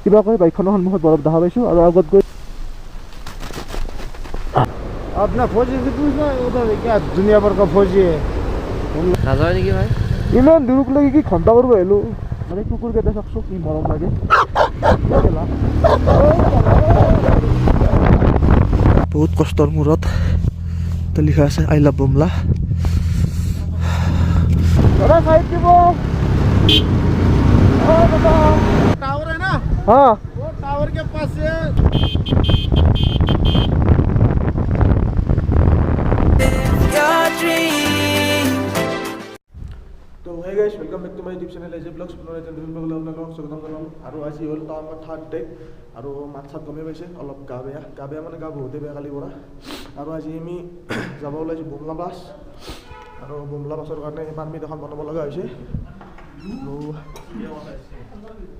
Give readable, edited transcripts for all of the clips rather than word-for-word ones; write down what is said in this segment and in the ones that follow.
কিবাকৈ বাইকখনৰ সন্মুখত বৰফ দেখা পাইছোঁ আৰু আগত গৈ अपना फौजी से पूछना उधर क्या दुनिया भर का फौजी है নাযায় নেকি ভাই ইমান দূৰক লাগি কি ঘণ্টা কৰিব আহিলোঁ মানে কুকুৰকেইটা চাওকচোন কি মৰম লাগে বহুত কষ্টৰ মূৰত তাত লিখা আছে আই লাভ বুমলা দাদা সাইড দিব टावर है ना हाँ वो टावर के पास से তো hey guys welcome back to my YouTube channel AJ vlogs পুনৰ এটা নতুন ব্লগলৈ আপোনালোকক স্বাগতম জনালোঁ আৰু আজি হ'ল তো আমাৰ থাৰ্ড ডে আৰু মাত চাত গমে পাইছে অলপ গা বেয়া মানে গা বহুতে বেয়া কালিৰ পৰা আৰু আজি আমি যাব ওলাইছোঁ বুমলা বাছ আৰু বুমলা বাছৰ কাৰণে পাৰ্মিট এখন বনাব লগা হৈছে আৰু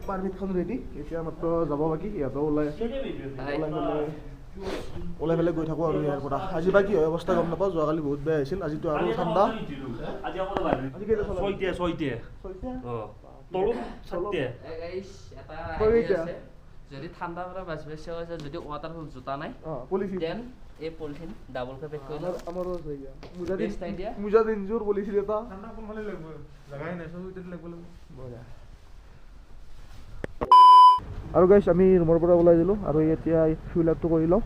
পাৰ্মিটখন ৰেডি এতিয়া মাত্ৰ যাব বাকী ইহঁতেও ওলাই আছে ওলাই পেলাই গৈ থাকোঁ আৰু ইয়াৰ পৰা আজি বা কি হয় অৱস্থা গম নাপাওঁ যোৱাকালি বহুত বেয়া হৈছিল আজিতো আৰু ঠাণ্ডা যদি ঠাণ্ডা পৰা বাছ বেছি হৈছে যদি ৱাটাৰপ্ৰুফ জোতা নাই দেন এই পলিথিন ডাবলকৈ পেক কৰি লওঁ আমাৰো আইডিয়া মুজা দিনযোৰ পলিথিন এটা ठंडा कौन वाले लग लगाई ना सब इधर लग বঢ়িয়া আৰু গাইছ আমি ৰুমৰ পৰা ওলাই দিলোঁ আৰু এতিয়া ফিউল আপটো কৰি লওঁ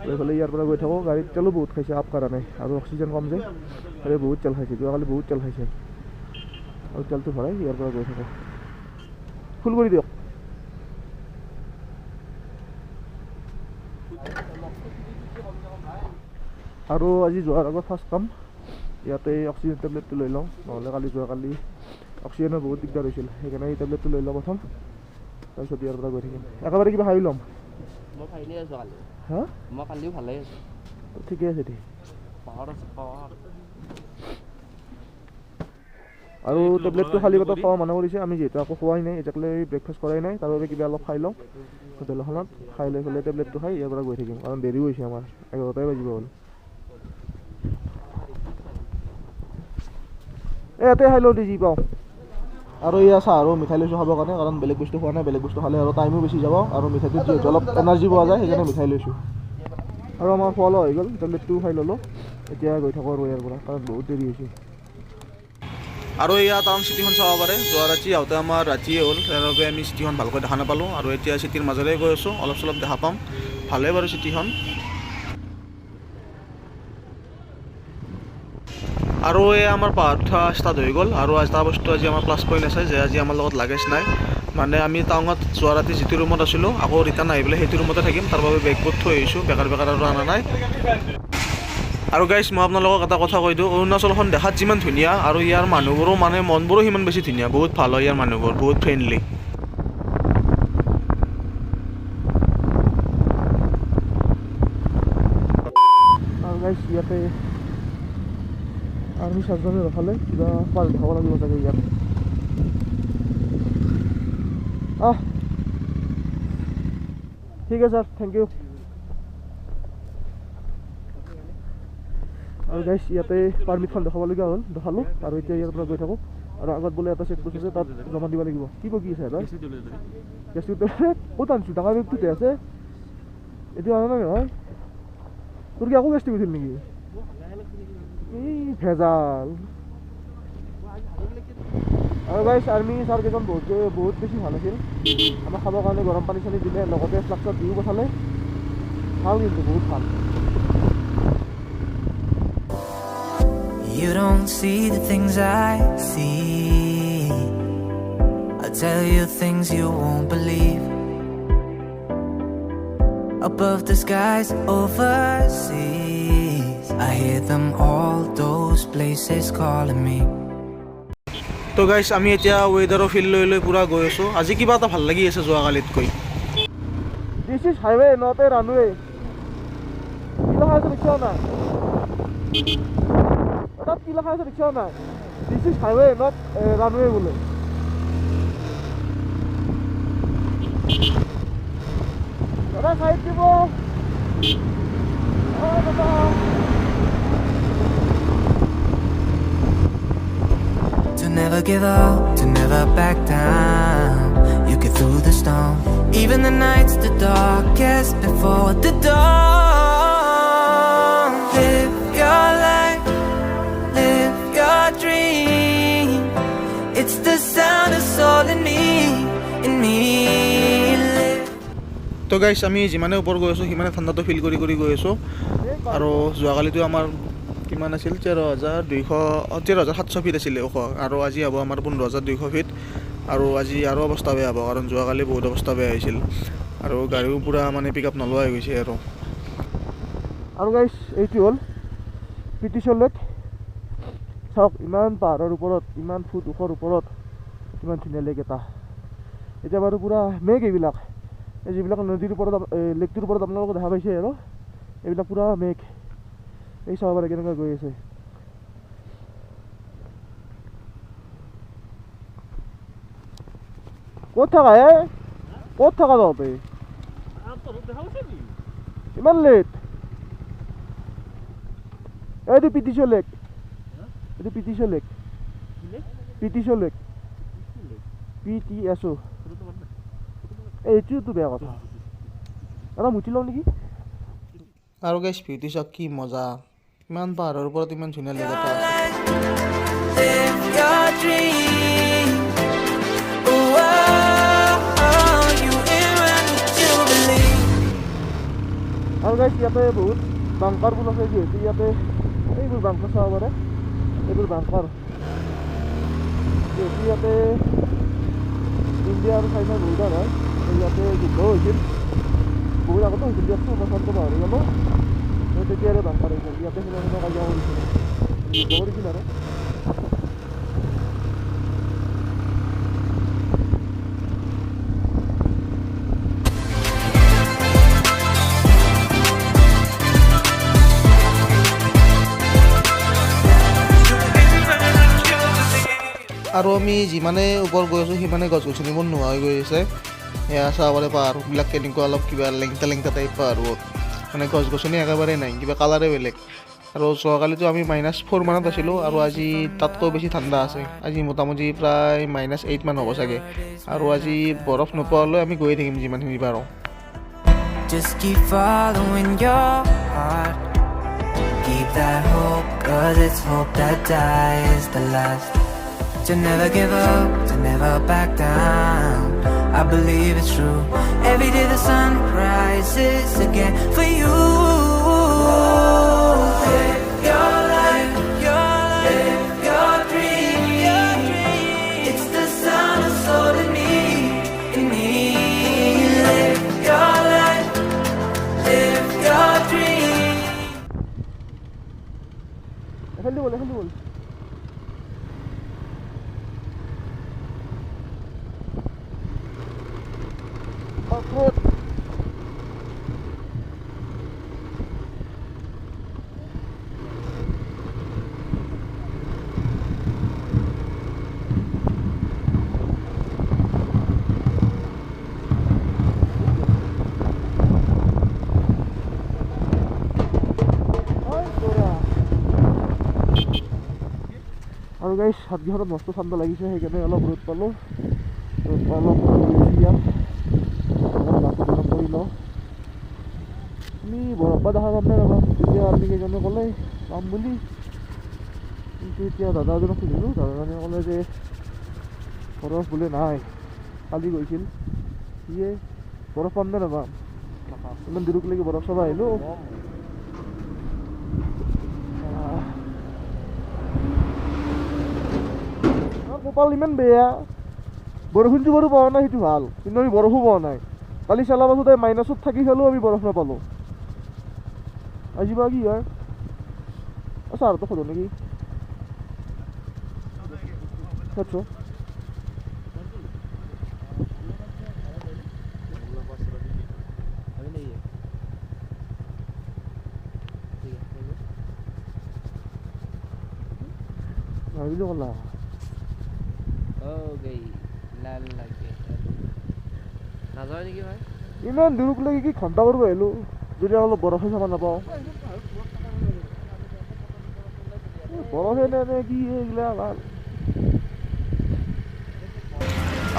এইফালে ইয়াৰ পৰা গৈ থাকোঁ গাড়ীত তেলো বহুত খাইছে আপ কাৰণে আৰু অক্সিজেন কম যে আৰু বহুত তেল খাইছে যোৱাকালি বহুত তেল খাইছে আৰু তেলটো ভৰাই ইয়াৰ পৰা গৈ থাকোঁ ফুল কৰি দিয়ক আৰু আজি যোৱাৰ আগত ফাৰ্ষ্ট কাম ইয়াতে অক্সিজেন টেবলেটটো লৈ লওঁ নহ'লে যোৱাকালি অক্সিজেনৰ বহুত দিগদাৰ হৈছিল সেইকাৰণে এই টেবলেটটো লৈ লওঁ প্ৰথম তাৰপিছত ইয়াৰ পৰা গৈ থাকিম একেবাৰে কিবা খাই ল'ম মই খাইলে আছোঁ কালি হা মই কালিও ভালেই আছোঁ ঠিকে আছে ঠিক পাৱাৰ আছে পাৱাৰ আৰু টেবলেটটো খালী পেটত খোৱা মানা কৰিছে আমি যিহেতু আকৌ খোৱাই নাই এতিয়ালৈ ব্ৰেকফাষ্ট কৰাই নাই তাৰ বাবে কিবা অলপ খাই লওঁ হোটেলখনত খাই লৈ পেলাই টেবলেটটো খাই ইয়াৰ পৰা গৈ থাকিম কাৰণ দেৰিও হৈছে আমাৰ 11টাই বাজিব হ'ল ইয়াতে খাই লওঁ দি যি পাওঁ আৰু এয়া চাহ আৰু মিঠাই লৈছোঁ খাবৰ কাৰণে কাৰণ বেলেগ বস্তু খোৱা নাই বেলেগ বস্তু খালে আৰু টাইমো বেছি যাব আৰু মিঠাইটোত যিহেতু অলপ এনাৰ্জি পোৱা যায় সেইকাৰণে মিঠাই লৈছোঁ আৰু আমাৰ খোৱা লোৱা হৈ গ'ল টেবলেটটোও খাই ল'লোঁ এতিয়া গৈ থাকোঁ আৰু ইয়াৰ পৰা কাৰণ বহুত দেৰি হৈছে আৰু এয়া টাউন চিটিখন চাব পাৰে যোৱা ৰাতি আহোঁতে আমাৰ ৰাতিয়ে হ'ল সেইবাবে আমি চিটিখন ভালকৈ দেখা নাপালোঁ আৰু এতিয়া চিটিৰ মাজেৰে গৈ আছোঁ অলপ চলপ দেখা পাম ভালেই বাৰু চিটিখন আৰু এই আমাৰ পাহাৰ উঠা ষ্টাৰ্ট হৈ গ'ল আৰু এটা বস্তু আজি আমাৰ প্লাছ পইণ্ট আছে যে আজি আমাৰ লগত লাগেজ নাই মানে আমি টাউনত যোৱা ৰাতি যিটো ৰুমত আছিলোঁ আকৌ ৰিটাৰ্ণ আহি পেলাই সেইটো ৰুমতে থাকিম তাৰ বাবে বেগবোৰ থৈ আহিছোঁ বেকাৰ আৰু অনা নাই আৰু গাইছ মই আপোনালোকক এটা কথা কৈ দিওঁ অৰুণাচলখন দেখাত যিমান ধুনীয়া আৰু ইয়াৰ মানুহবোৰো মানে মনবোৰো সিমান বেছি ধুনীয়া বহুত ভাল হয় ইয়াৰ মানুহবোৰ বহুত ফ্ৰেণ্ডলি আৰু গাইছ ইয়াতে আৰ্মি চাৰ্জনে ৰখালে কিবা পাছ দেখাব লাগিব চাগে ইয়াত ঠিক আছে ছাৰ থেংক ইউ আৰু গাইছ ইয়াতে পাৰ্মিটখন দেখাবলগীয়া হ'ল দেখালোঁ আৰু এতিয়া ইয়াৰ পৰা গৈ থাকোঁ আৰু আগত বোলে এটা চেক পোষ্ট আছে তাত জমা দিব লাগিব কি আছে এটা গেছটো ক'ত আনিছোঁ ডাঙৰ বেগটোতে আছে এইটো অনা নাই নহয় তোৰ কি আকৌ গেছটো উঠিল নেকি এই ভেজাল আৰু গাইছ আৰ্মি ছাৰ কেইজন বহুত বেছি ভাল আছিল আমাক খাবৰ কাৰণে গৰম পানী চানী দিলে লগতে ফ্লাক্সত দিও পঠালে ভাল কিন্তু বহুত ভাল You don't see the things I see. I'll tell you things you won't believe. Above the skies overseas, I hear them all, those places calling me. তো গাইছ আমি এতিয়া ৱেডাৰৰ ফিল্ড লৈ পূৰা গৈ আছোঁ আজি কিবা এটা ভাল লাগি আছে যোৱাকালিতকৈ this is highway not a runway কি লেখা আছে দেখিছ নাই তাত কি লেখা আছে দেখিছ নাই দিছ ইজ হাইৱে নট ৰানৱে বোলে দাদা চাইড দিব দাদা To never give up, to never back down. You make it through the storm. Even the nights the darkest before the dawn. Live your life, live your dream. It's the sound of soul in me, in me. তো গাইছ আমি যিমানে ওপৰ গৈ আছোঁ সিমানে ঠাণ্ডাটো feel কৰি কৰি গৈ আছোঁ আৰু যোৱাকালিতো আমাৰ কিমান আছিল 13,700 ফিট আছিলে ওখ আৰু আজি হ'ব আমাৰ 15,200 ফিট আৰু আজি আৰু অৱস্থা বেয়া হ'ব কাৰণ যোৱাকালি বহুত অৱস্থা বেয়া হৈছিল আৰু গাড়ীও পূৰা মানে পিক আপ নলোৱা হৈ গৈছে আৰু গাইছ এইটো হ'ল পিটিচৰ লেক চাওক ইমান পাহাৰৰ ওপৰত ইমান ফুট ওখৰ ওপৰত কিমান ধুনীয়া লেক এটা এতিয়া বাৰু পূৰা মেঘ এইবিলাক এই যিবিলাক নদীৰ ওপৰত লেকটোৰ ওপৰত আপোনালোকে দেখা পাইছে আৰু এইবিলাক পূৰা মেঘ এই চাব পাৰে কেনেকৈ গৈ আছে ক'ত থাকা ক'ত থাকা তহঁতে ইমান লেট এইটো পিটিচৰ লেক এইটো পিটিচৰ লেক পিটিচৰ লেক PTSO এইটোতো বেয়া কথা এটা মুঠি লওঁ নেকি আৰু গাইছ ভিউটো চাওক কি মজা ইমান পাহাৰৰ ওপৰত ইমান ধুনীয়া লেক এটা আছে Live your dream. Oh, you in when you believe. আৰু গাইছ ইয়াতে বহুত বাংকাৰবোৰ আছে যিহেতু ইয়াতে এইবোৰ বাংকাৰ চাব পাৰে এইবোৰ বাংকাৰ যিহেতু ইয়াতে ইণ্ডিয়া আৰু চাইনাৰ বৰ্ডাৰ হয় ইয়াতে যুদ্ধ হৈছিল বহুত আগতে হৈছিল দিয়কচোন বছৰটো পাহৰি গ'লোঁ তেতিয়াৰে বাংকাৰ হৈছিল ইয়াতে সিমান কাজিয়া কৰিছিল যুদ্ধ কৰিছিল আৰু আৰু আমি যিমানে ওপৰ গৈ আছোঁ সিমানে গছ গছনিবোৰ নোহোৱা হৈ গৈ আছে এয়া চাব পাৰে পাহাৰবিলাক কেনেকুৱা অলপ কিবা লেংটা লেংটা টাইপ পাহাৰবোৰ মানে গছ গছনি একেবাৰে নাই কিবা কালাৰে বেলেগ আৰু যোৱাকালিতো আমি -4 মানত আছিলোঁ আৰু আজি তাতকৈ বেছি ঠাণ্ডা আছে আজি মোটামুটি প্ৰায় -8 মান হ'ব চাগে আৰু আজি বৰফ নোপোৱালৈ আমি গৈয়ে থাকিম যিমানখিনি পাৰোঁ Just keep following your heart. Keep that hope, 'cause it's hope that dies the last. To never give up, to never back down. I believe it's true. Every day the sun rises again for you. Live your life, live your dream. It's the sound of soul in me, in me. Live your life, live your dream. Hello. Good. আৰু গাইছ হাতগিখনত মস্ত ঠাণ্ডা লাগিছে সেইকাৰণে অলপ ৰ'দ পালোঁ অলপ ইয়াত কৰি লওঁ আমি বৰফ দেখা পাম নে নাপাম তেতিয়া আমি কেইজনে ক'লে পাম বুলি কিন্তু এতিয়া দাদা এজনক সুধিলোঁ দাদাজনে ক'লে যে বৰফ বোলে নাই কালি গৈছিল সিয়ে বৰফ পাম নে নাপাম ইমান দূৰলৈকে বৰফ চাব আহিলোঁ কপাল ইমান বেয়া বৰষুণটো বাৰু পোৱা নাই সেইটো ভাল কিন্তু আমি বৰফো পোৱা নাই কালি চালা পাছতে -ত থাকি চালোঁ আমি বৰফ নাপালোঁ আজি বা কি হয় ছাৰটো সোধো নেকি সোধছোঁ ভাবিলোঁ ক'লা নাযায় নেকি ভাই ইমান দূৰলৈকে কি ঘণ্টা কৰিব আহিলোঁ যদি অলপ বৰফে চাব নাপাওঁ বৰফে নে কি এইগিলা ভাল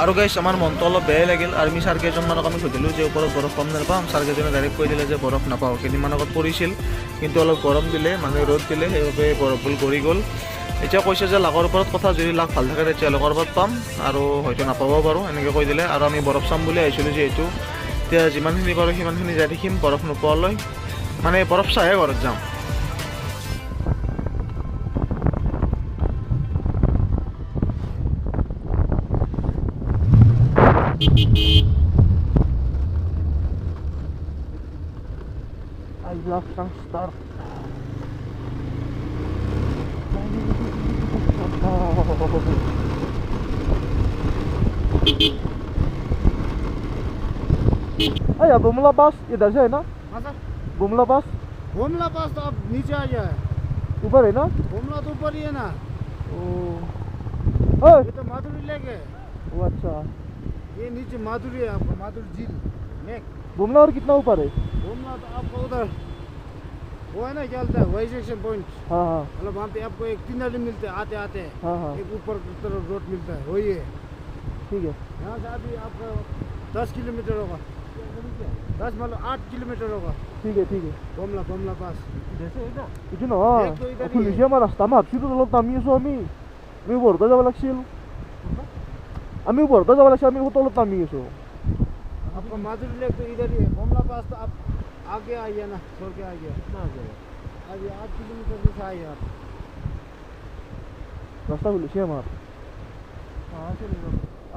আৰু গাইছ আমাৰ মনটো অলপ বেয়াই লাগিল। আৰ্মি ছাৰ কেইজনমানক আমি সুধিলোঁ যে ওপৰত বৰফ পাম নাপাম। ছাৰ কেইজনে ডাইৰেক্ট কৈ দিলে যে বৰফ নাপাওঁ। কেইদিনমান আগত পৰিছিল, কিন্তু অলপ গৰম দিলে, মানে ৰ'দ দিলে, সেইবাবে বৰফবোৰ গৰি গ'ল। এতিয়া কৈছে যে লাখৰ ওপৰত কথা, যদি লাখ ভাল থাকে তেতিয়া লাখৰ ওপৰত পাম, আৰু হয়তো নাপাবও পাৰোঁ, এনেকৈ কৈ দিলে। আৰু আমি বৰফ চাম বুলি আহিছিলোঁ যিহেতু, এতিয়া যিমানখিনি পাৰোঁ সিমানখিনি যাই থাকিম বৰফ নোপোৱালৈ, মানে বৰফ চাইহে ঘৰত যাম। I love Sunstar. अरे बुमला पास इधर से है ना? हाँ सर, बुमला पास तो अब नीचे आ गया है। ऊपर है ना? बुमला तो ऊपर ही है ना। ओह ये तो माधुरी लेक है, वो अच्छा। ये नीचे माधुरी है, आपको माधुरी झील लेक। बुमला और कितना ऊपर है? बुमला तो आपको उधर वो है ना, क्या बोलता है, वाई सेक्शन पॉइंट। हाँ हाँ मतलब वहाँ पे आपको एक 3 नाली मिलते हैं आते आते, हाँ हाँ एक ऊपर की तरफ रोड मिलता है, वही है। ठीक है। यहाँ से अभी आपका 10 किलोमीटर होगा, 10 मतलब 8 किलोमीटर होगा। ठीक है बुमला पास। इथं নহয় एक तो इधर ही खुलिছে है। আমাৰ ৰাস্তা মই ভাবছিলোঁ অলপ নামি আছোঁ আমি ওপৰতে যাব লাগিছিল আমি ওপৰতে যাব লাগিছিল আমি তলত নামি আছোঁ आपका माधुरी लेक तो इधर ही है। बुमला पास तो आप आगे आइए ना, छोड़ के आइए। अभी 8 किलोमीटर से आइए आप। ৰাস্তা খুলিছে আমাৰ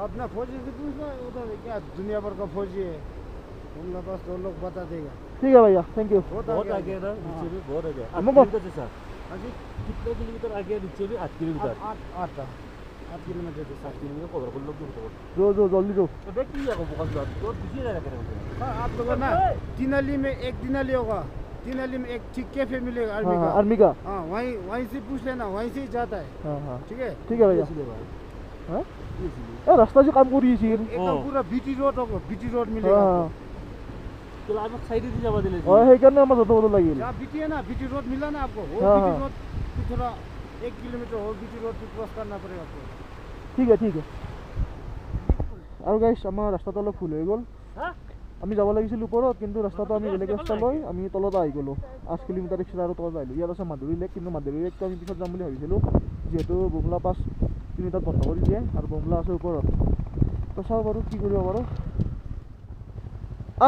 अपना फौजी से पूछना, उधर क्या दुनिया भर का फौजी है। बुमला पास तो लोग बता देगा। ठीक है भैया थैंक यू बहुत आगे ना नीचे भी बहुत आगे हम लोग- 8 किलोमीटर से सर हाँ जी, कितने किलोमीटर आगे नीचे भी 8 किलोमीटर 8 किलोमीटर से 8 किलोमीटर कवर कर लोग तो जो जो जल्दी जो तो देख लिया को फोकस बात तो पीछे ना करे मुझे हाँ, आप लोग ना तीनाली में एक दिनाली होगा, तीनाली में एक ठीक कैफे मिलेगा हाँ आर्मी हाँ का। आर्मी का हाँ, वहीं से पूछ लेना, वहीं से ही जाता है। हाँ हाँ ठीक है, ठीक है भैया इसलिए भाई हाँ इसलिए ए रास्ता जो काम কৰি আছিল एकदम पूरा बीटी रोड होगा, बीटी रोड हाँ मिलेगा हाँ आपको। तो आप साइड ही जावा दिले অঁ সেইকাৰণে আমাৰ য'ত হ'ব লাগিল जहाँ बीटी है ना, बीटी रोड मिला ना आपको, वो हाँ, बीटी हाँ। रोड की थोड़ा 1 किलोमीटर और बीटी रोड को क्रॉस करना पड़ेगा आपको। ঠিক আছে আৰু গাইছ আমাৰ ৰাস্তাটো অলপ ফুল হৈ গ'ল আমি যাব লাগিছিল ওপৰত কিন্তু ৰাস্তাটো আমি বেলেগ ৰাস্তা লৈ আমি তলত আহি গ'লোঁ 8 কিলোমিটাৰ এক্সট্ৰা আৰু তলত আহিলোঁ ইয়াত আছে মাধুৰী লেক কিন্তু মাধুৰী লেকটো আমি পিছত যাম বুলি ভাবিছিলোঁ যিহেতু বুমলা পাছ তিনি তাত বন্ধ কৰি দিয়ে আৰু বুমলা আছে ওপৰত তো চাওঁ বাৰু কি কৰিব পাৰোঁ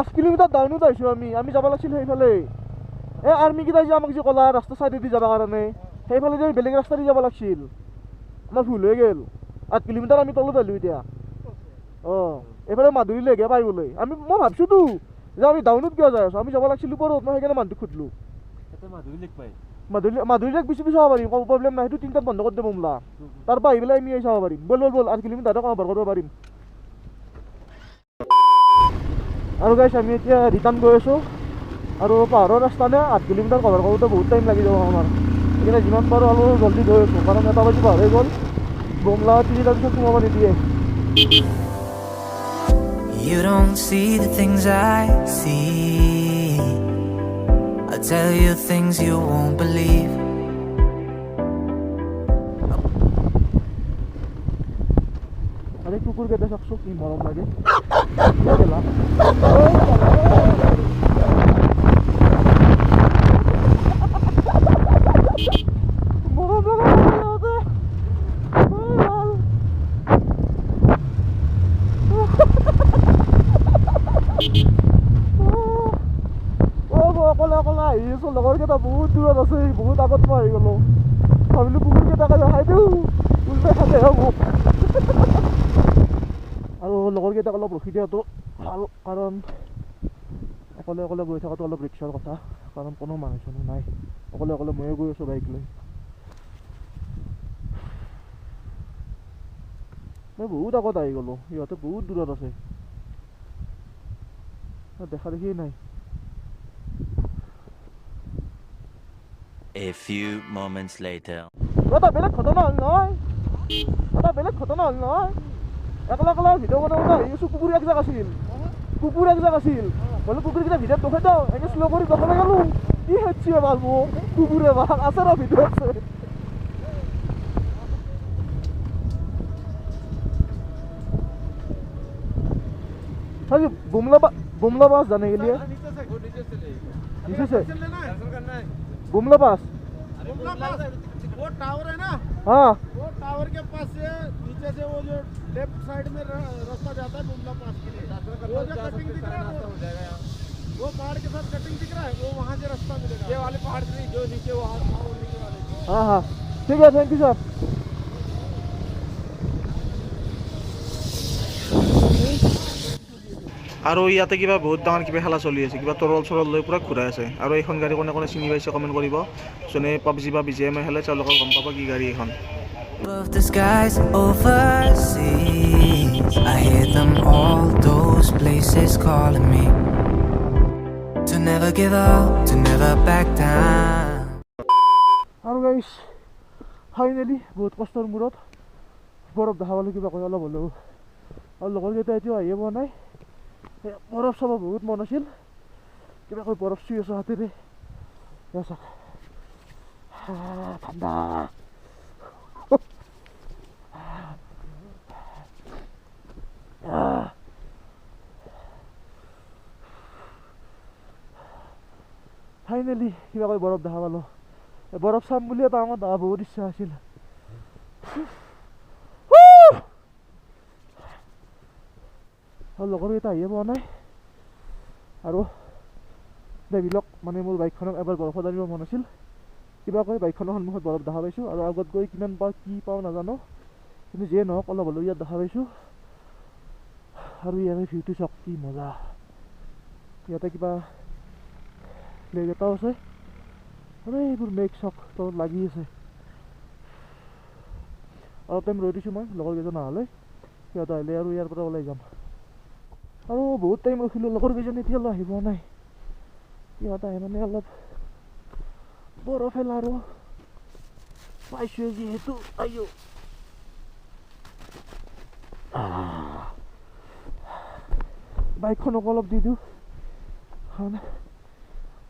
8 কিলোমিটাৰ ডাউনত আহিছোঁ আমি যাব লাগিছিল সেইফালে এই আৰ্মিকেইটাই যে আমাক যে ক'লা ৰাস্তা চাইডেদি যাবৰ কাৰণে সেইফালে যে বেলেগ ৰাস্তা দি যাব লাগিছিল আমাৰ ভুল হৈ গ'ল 8 কিলোমিটাৰ আমি তলত আহিলোঁ এতিয়া অঁ এইফালে মাধুৰী লেকহে পাইবলৈ মই ভাবছোঁতো যে আমি ডাউনত কিয় যাই আছোঁ আমি যাব লাগিছিল ওপৰত মই সেইকাৰণে মানুহটোক সুধিলোঁ এটা মাধুৰী লেক পাই মাধুৰী লেক পিছে চাব পাৰিম কোনো প্ৰব্লেম নাই সেইটো তিনিটাত বন্ধ কৰি দিব বুমলা তাৰপৰা আহি পেলাই আমি চাব পাৰিম ব'ল 8 কিলোমিটাৰতে কভাৰ কৰিব পাৰিম আৰু গাইছ আমি এতিয়া ৰিটাৰ্ণ গৈ আছোঁ আৰু পাহাৰৰ ৰাস্তা নে 8 কিলোমিটাৰ কভাৰ কৰোঁতে বহুত টাইম লাগি যাব আমাৰ সেইকাৰণে যিমান পাৰোঁ অলপ জল্দি গৈ আছোঁ কাৰণ 1 বাজি পাৰ হৈ গ'ল বুমলা 3টাৰ পিছত সোমাব নিদিয়ে You don't see the things I see. I'll tell you things you won't believe. अरे कुकुर के दशक की मरम लगे অকলে আহি আছোঁ লগৰকেইটা বহুত দূৰত আছে বহুত আগত মই আহি গ'লোঁ ভাবিলোঁ কুকুৰকেইটাকে দেখাই দিওঁ উল্টাই খাতে হ'ব আৰু লগৰকেইটাক অলপ ৰখি দিয়াটো ভাল কাৰণ অকলে গৈ থকাটো অলপ ৰিক্সাৰ কথা কাৰণ কোনো মানুহ চানুহ নাই অকলে ময়ে গৈ আছোঁ বাইক লৈ মই বহুত আগত আহি গ'লোঁ সিহঁতে বহুত দূৰত আছে দেখা দেখিয়ে নাই A few moments later. এটা বেলেগ ঘটনা হ'ল নহয় একলা ভিডিঅ' বনাবলৈ আহি আছোঁ কুকুৰ এক জাক আছিল বোলে কুকুৰকেইটা ভিডিঅ'ত দেখাই দিওঁ এনেকৈ শ্ল' কৰি দেখাই গ'লোঁ কি হেঁচি ভাল কুকুৰে ভাল আছে ন ভিডিঅ' আছে हाँ जी बुमला पास जाने के लिए नीचे से बुमला पास वो टावर है ना, हाँ वो टावर के पास से नीचे से वो जो लेफ्ट साइड में रास्ता जाता है बुमला पास के लिए, वो जो कटिंग दिख रहा है वो पहाड़ के साथ कटिंग दिख रहा है, वो वहाँ से रास्ता मिलेगा। ये वाले पहाड़ से नहीं, जो नीचे वहाँ नीचे वाले। हाँ हाँ ठीक है, थैंक यू सर। আৰু ইয়াতে কিবা বহুত ডাঙৰ কিবা খেলা চলি আছে, কিবা তৰল চৰল লৈ পূৰা ঘূৰাই আছে। আৰু এইখন গাড়ী কোনে কোনে চিনি পাইছে কমেণ্ট কৰিব। যোনে পাবজি বা BGMI খেলে তেওঁলোকে গম পাব কি গাড়ী এইখন। Above the skies overseas, I hear them all, those places calling me to never give up, to never back down. আৰু গাইছ ফাইনেলি বহুত কষ্টৰ মূৰত বৰফ দেখা পালোঁ কিবা কৈ অলপ হ'লেও। আৰু লগৰকেইটা এতিয়াও আহিয়ে পোৱা নাই। বৰফ চাব বহুত মন আছিল, কিবা কৈ বৰফ চুই আছোঁ হাতেৰে। চাওক ঠাণ্ডা। ফাইনেলি কিবা কৈ বৰফ দেখা পালোঁ। বৰফ চাম বুলি এটা আমাৰ বহুত ইচ্ছা আছিল। আৰু লগৰকেইটা আহিয়ে পোৱা নাই। আৰু দেৱীলক মানে মোৰ বাইকখনক এবাৰ বৰফত আনিব মন আছিল। কিবা কৈ বাইকখনৰ সন্মুখত বৰফ দেখা পাইছোঁ, আৰু আগত গৈ কিমান পাওঁ কি পাওঁ নাজানো, কিন্তু যিয়ে নহওক অলপ হ'লেও ইয়াত দেখা পাইছোঁ। আৰু ইয়াৰে ভিউটো চাওক কি মজা। ইয়াতে কিবা লেক এটাও আছে, আৰু এইবোৰ মেঘ চাওক তলত লাগি আছে। অলপ টাইম ৰৈ দিছোঁ মই লগৰকেইজন অহালৈ, সিহঁত আহিলে আৰু ইয়াৰ পৰা ওলাই যাম। আৰু বহুত টাইম ৰখিলোঁ, লগৰকেইজন এতিয়ালৈ আহি পোৱা নাই। সিহঁত আহে মানে অলপ বৰফ খেলা আৰু পাইছোঁ যিহেতু আইও বাইকখনক অলপ দি দিওঁ, কাৰণ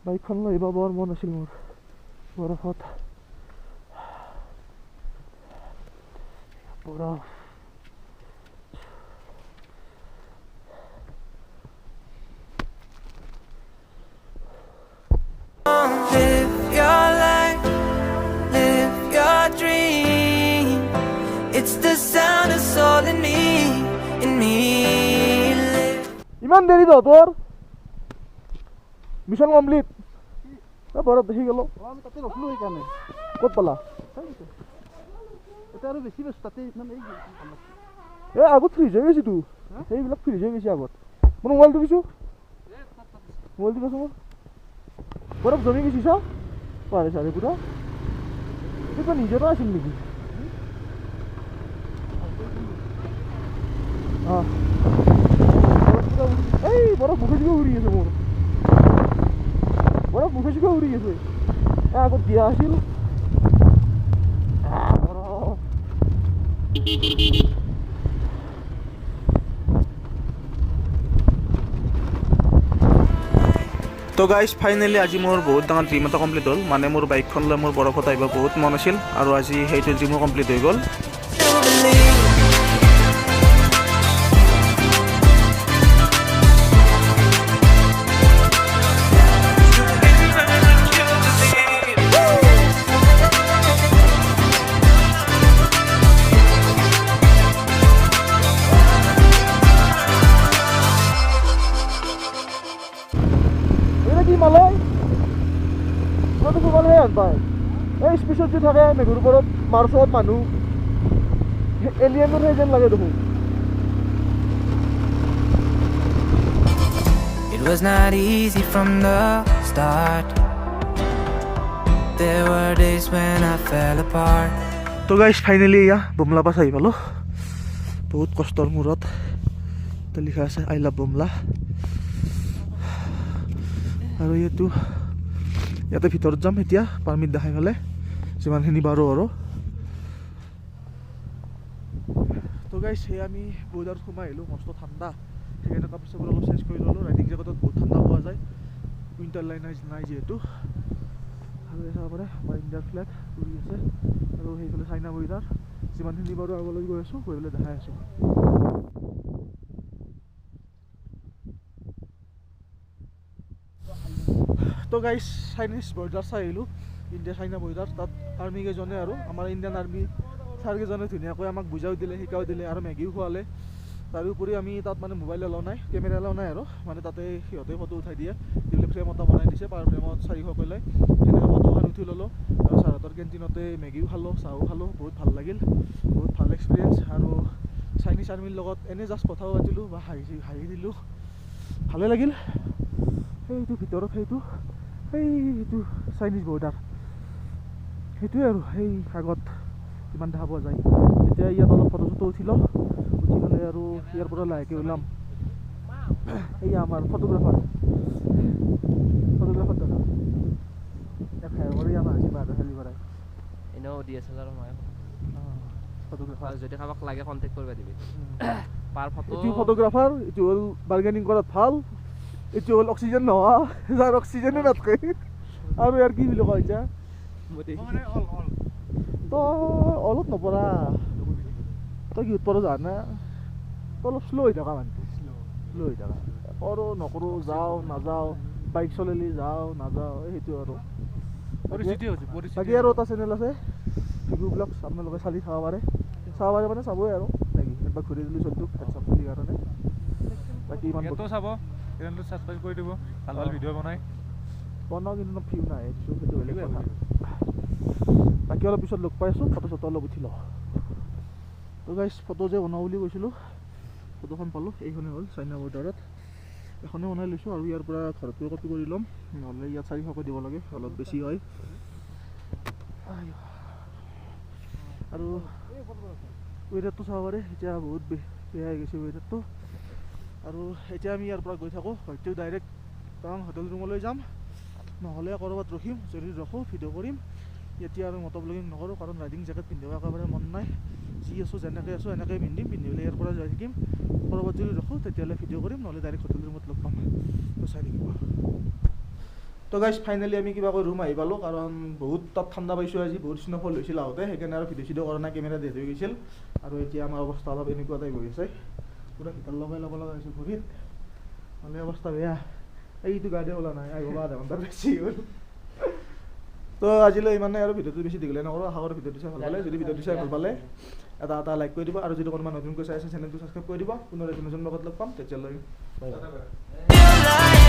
বাইকখন লৈ আহিব বৰ মন আছিল মোৰ বৰফত। বৰফ Live your life, live your dream. It's the sound of soul in me, live. ইমান দেৰি তহঁতৰ মিছন কমপ্লিট। বৰফ দেখি গ'লো, আমি তাতে ৰখিলোঁ সেইকাৰণে। ক'ত পালা? এতিয়া আৰু বেছি বেছি তাতে মানে আগত ফ্ৰিজ হৈ গৈছেতো, সেইবিলাক ফ্ৰিজ হৈ গৈছে আগত। মোৰ মোবাইলটো দিছোঁ, মোবাইলটো দিছোঁ মোৰ। বৰফ জমি গৈছে চা পাৰে চাৰে পুৰা। এইটো নিজৰে আছিল নেকি? এই বৰফ মুখে চুখে উৰি আছে মোৰ, বৰফ মুখে চুখে উৰি আছে। আগত দিয়া আছিল তো গাইজ ফাইনেলি আজি মোৰ বহুত ডাঙৰ ড্ৰিম এটা কমপ্লিট হ'ল। মানে মোৰ বাইকখন লৈ মোৰ বৰফত আহিব বহুত মন আছিল, আৰু আজি সেইটো ড্ৰিমো কমপ্লিট হৈ গ'ল। এই স্পেচত যে থাকে মেঘৰ ওপৰত মাৰ্চত মানুহ, এলিয়েনৰ সেই যেন লাগে দেখোন। It was not easy from the start. There were days when I fell apart. তো গাইজ ফাইনেলি এয়া বুমলা পাছ আহি পালোঁ। বহুত কষ্টৰ মূৰত তাত লিখা আছে আই লাভ বুমলা। আৰু ইয়াতে ভিতৰত যাম এতিয়া, পাৰ্মিট দেখাই পেলাই যিমানখিনি পাৰোঁ আৰু। তো গাইজ সেই আমি বৰ্ডাৰত সোমাই আহিলোঁ, মস্ত ঠাণ্ডা। সেইকাৰণে কাপোৰ চাপোৰ অলপ চেঞ্জ কৰি ল'লোঁ। ৰাইডিং জেকেটত বহুত ঠাণ্ডা পোৱা যায়, উইণ্টাৰ লাইন নাই যিহেতু। আৰু চাব পাৰে আমাৰ ইণ্ডিয়াৰ ফ্লেগ উৰি আছে, আৰু সেইফালে চাইনা বৰ্ডাৰ। যিমানখিনি পাৰোঁ আগলৈ গৈ আছোঁ, গৈ পেলাই দেখাই আছোঁ। তো গাইজ চাইনিজ বৰ্ডাৰ চাই আহিলোঁ, ইণ্ডিয়া চাইনা বৰ্ডাৰ। তাত আৰ্মি কেইজনে আৰু আমাৰ ইণ্ডিয়ান আৰ্মি ছাৰকেইজনে ধুনীয়াকৈ আমাক বুজাও দিলে, শিকাও দিলে আৰু মেগীও খোৱালে। তাৰোপৰি আমি তাত মানে মোবাইল এলাও নাই, কেমেৰা এলাও নাই আৰু মানে তাতে সিহঁতে ফটো উঠাই দিয়ে, যিবিলাক ফ্ৰেম এটা বনাই দিছে, পাৰ ফ্ৰেমত 400কৈ লয়। সেনেকৈ ফটোখন উঠি ল'লোঁ আৰু ছাৰহঁতৰ কেণ্টিনতে মেগীও খালোঁ, চাহো খালোঁ, বহুত ভাল লাগিল, বহুত ভাল এক্সপিৰিয়েঞ্চ। আৰু চাইনিজ আৰ্মিৰ লগত এনেই জাষ্ট কথাও পাতিলোঁ বা হাঁহি দিলোঁ, ভালে লাগিল। সেইটো ভিতৰত সেইটো চাইনিজ বৰ্ডাৰ, সেইটোৱে আৰু সেই আগত কিমান দেখা পোৱা যায়। এতিয়া ইয়াত অলপ ফটো চটো উঠি লওঁ, উঠি পেলাই আৰু ইয়াৰ পৰা লাহেকৈ ওলাম। এয়া আমাৰ ফটোগ্ৰাফাৰ দাদা এফায়াৰ কৰি আমাৰ আজি বাৰ খালি কৰাই এনেও DSLR মই ফটোগ্ৰাফাৰ। যদি কাৰোবাক লাগে কণ্টেক্ট কৰিব দিবি। পাৰ ফটো এইটো ফটোগ্ৰাফাৰ, এইটো হ'ল বাৰ্গেনিং কৰাত ভাল, এইটো হ'ল অক্সিজেন নোহোৱা, যাৰ অক্সিজেনে নাথাকে। আৰু ইয়াৰ কি বুলি কয় এতিয়া, তই অলপ নপৰা, তই কিহত পৰ জানা, তই অলপ শ্ল' হৈ থাকা মানুহটো, শ্ল' হৈ থাকা। কৰোঁ নকৰোঁ, যাওঁ নাযাওঁ, বাইক চলালি যাওঁ নাযাওঁ, সেইটো আৰু বাকী আৰু এটা চেনেল আছে ভিগু ব্লগছ, আপোনালোকে চালি চাব পাৰে মানে চাবই আৰু নেকি, একবাৰ ঘূৰি দিলোঁ চলটোক হোৱাটছআপ চলিৰ কাৰণে। বাকী ইমান চাব, চেনেলটো ছাবস্ক্ৰাইব কৰি দিব, ভাল ভাল ভিডিঅ' বনাওঁ, কিন্তু ভিউ নাই দিছোঁ, সেইটো বেলেগ কথা। বাকী অলপ পিছত লগ পাই আছোঁ, ফটো চটো অলপ উঠি লওঁ। তো গাইজ ফটো যে বনাওঁ বুলি কৈছিলোঁ, ফটোখন পালোঁ, এইখনে হ'ল চাইনা বৰ্ডাৰত, এখনে বনাই লৈছোঁ। আৰু ইয়াৰ পৰা ঘৰতো কপি কৰি ল'ম, নহ'লে ইয়াত 400কৈ দিব লাগে, অলপ বেছি হয়। আৰু ৱেডাৰটো চাব পাৰে, এতিয়া বহুত বেয়া হৈ গৈছে ৱেডাৰটো। আৰু এতিয়া আমি ইয়াৰ পৰা গৈ থাকোঁ, হয়তো ডাইৰেক্ট টাৱাং হোটেল ৰুমলৈ যাম, নহ'লে ক'ৰবাত ৰখিম, যদি ৰখোঁ ভিডিঅ' কৰিম। এতিয়া আৰু মটৰ ব্লগিং নকৰোঁ, কাৰণ ৰাইডিং জেকেট পিন্ধিব একেবাৰে মন নাই। যি আছোঁ যেনেকৈ আছোঁ এনেকৈ পিন্ধি পেলাই ইয়াৰ পৰা যাই থাকিম। ক'ৰবাত যদি ৰখোঁ তেতিয়াহ'লে ভিডিঅ' কৰিম, নহ'লে ডাইৰেক্ট হোটেল ৰুমত লগ পাম, তো চাই থাকিব। তো গাইজ ফাইনেলি আমি কিবাকৈ ৰুম আহি পালোঁ, কাৰণ বহুত তাত ঠাণ্ডা পাইছোঁ আজি, বহুত স্ন'ফল হৈছিল আহোঁতে, সেইকাৰণে আৰু ভিডিঅ' চিডিঅ' কৰা নাই, কেমেৰা ডেড হৈ গৈছিল। আৰু এতিয়া আমাৰ অৱস্থা অলপ এনেকুৱা টাইপ হৈ আছে, পূৰা হিটাৰ লগাই ল'ব লগা হৈছে ভৰিত, নহ'লে অৱস্থা বেয়া। এইটো গাড়ী ওলা নাই, আহিব আধা ঘণ্টাৰ বেছি হ'ল। তো আজিলৈ ইমানে, আৰু ভিডিঅ'টো বেছি দীঘলীয়া নকৰোঁ। আশা কৰোঁ ভিডিঅ'টো চাই ভাল পালে, যদি ভিডিঅ'টো চাই ভাল পালে এটা লাইক কৰি দিব, আৰু যদি কোনোবা নতুনকৈ চাই আছে চেনেলটো ছাবস্ক্ৰাইব কৰি দিব। পুনৰ নতুন লগত লগ পাম, তেতিয়ালৈ বাই বাই।